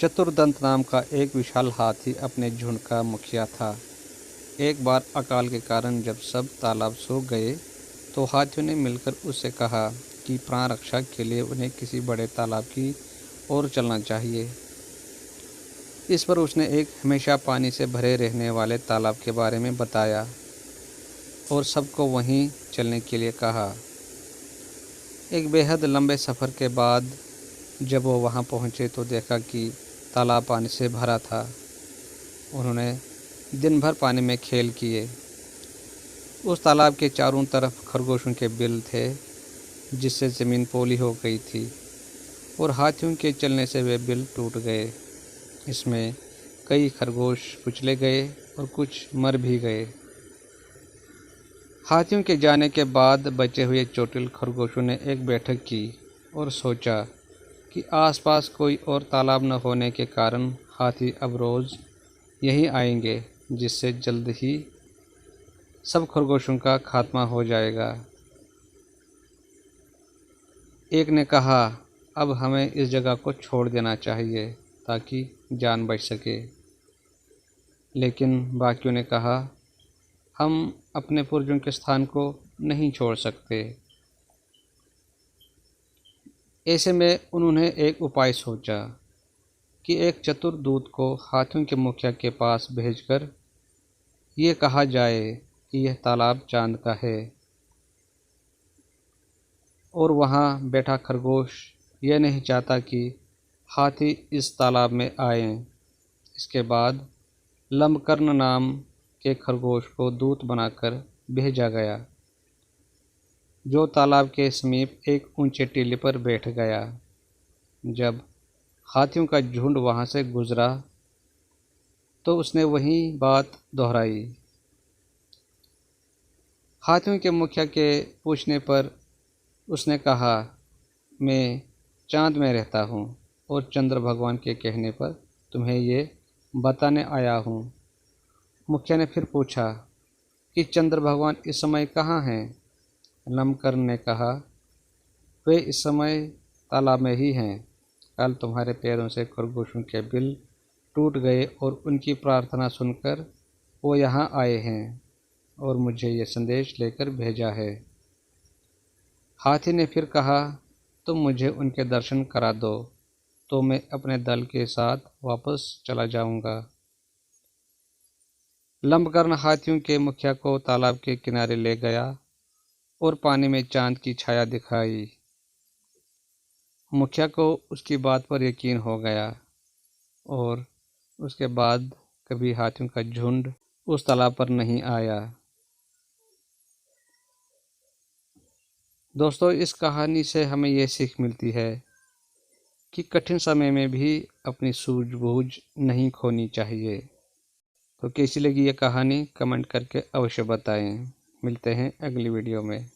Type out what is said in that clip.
चतुर्दंत नाम का एक विशाल हाथी अपने झुंड का मुखिया था। एक बार अकाल के कारण जब सब तालाब सूख गए तो हाथियों ने मिलकर उससे कहा कि प्राण रक्षा के लिए उन्हें किसी बड़े तालाब की ओर चलना चाहिए। इस पर उसने एक हमेशा पानी से भरे रहने वाले तालाब के बारे में बताया और सबको वहीं चलने के लिए कहा। एक बेहद लंबे सफ़र के बाद जब वो वहाँ पहुँचे तो देखा कि तालाब पानी से भरा था। उन्होंने दिन भर पानी में खेल किए। उस तालाब के चारों तरफ खरगोशों के बिल थे, जिससे ज़मीन पोली हो गई थी और हाथियों के चलने से वे बिल टूट गए। इसमें कई खरगोश कुचले गए और कुछ मर भी गए। हाथियों के जाने के बाद बचे हुए चोटिल खरगोशों ने एक बैठक की और सोचा कि आसपास कोई और तालाब न होने के कारण हाथी अब रोज़ यहीं आएंगे, जिससे जल्द ही सब खरगोशों का खात्मा हो जाएगा। एक ने कहा, अब हमें इस जगह को छोड़ देना चाहिए ताकि जान बच सके। लेकिन बाकियों ने कहा, हम अपने पूर्वजों के स्थान को नहीं छोड़ सकते। ऐसे में उन्होंने एक उपाय सोचा कि एक चतुर दूत को हाथियों के मुखिया के पास भेजकर ये कहा जाए कि यह तालाब चांद का है और वहाँ बैठा खरगोश यह नहीं चाहता कि हाथी इस तालाब में आएं। इसके बाद लंबकर्ण नाम के खरगोश को दूत बनाकर भेजा गया, जो तालाब के समीप एक ऊंचे टीले पर बैठ गया। जब हाथियों का झुंड वहाँ से गुजरा तो उसने वही बात दोहराई। हाथियों के मुखिया के पूछने पर उसने कहा, मैं चांद में रहता हूँ और चंद्र भगवान के कहने पर तुम्हें ये बताने आया हूँ। मुखिया ने फिर पूछा कि चंद्र भगवान इस समय कहाँ हैं? लंबकर्ण ने कहा, वे इस समय तालाब में ही हैं। कल तुम्हारे पैरों से खरगोशों के बिल टूट गए और उनकी प्रार्थना सुनकर वो यहाँ आए हैं और मुझे ये संदेश लेकर भेजा है। हाथी ने फिर कहा, तुम मुझे उनके दर्शन करा दो तो मैं अपने दल के साथ वापस चला जाऊंगा। लंबकर्ण हाथियों के मुखिया को तालाब के किनारे ले गया और पानी में चांद की छाया दिखाई। मुखिया को उसकी बात पर यकीन हो गया और उसके बाद कभी हाथियों का झुंड उस तालाब पर नहीं आया। दोस्तों, इस कहानी से हमें ये सीख मिलती है कि कठिन समय में भी अपनी सूझबूझ नहीं खोनी चाहिए। तो कैसी लगी ये कहानी कमेंट करके अवश्य बताएं। मिलते हैं अगली वीडियो में।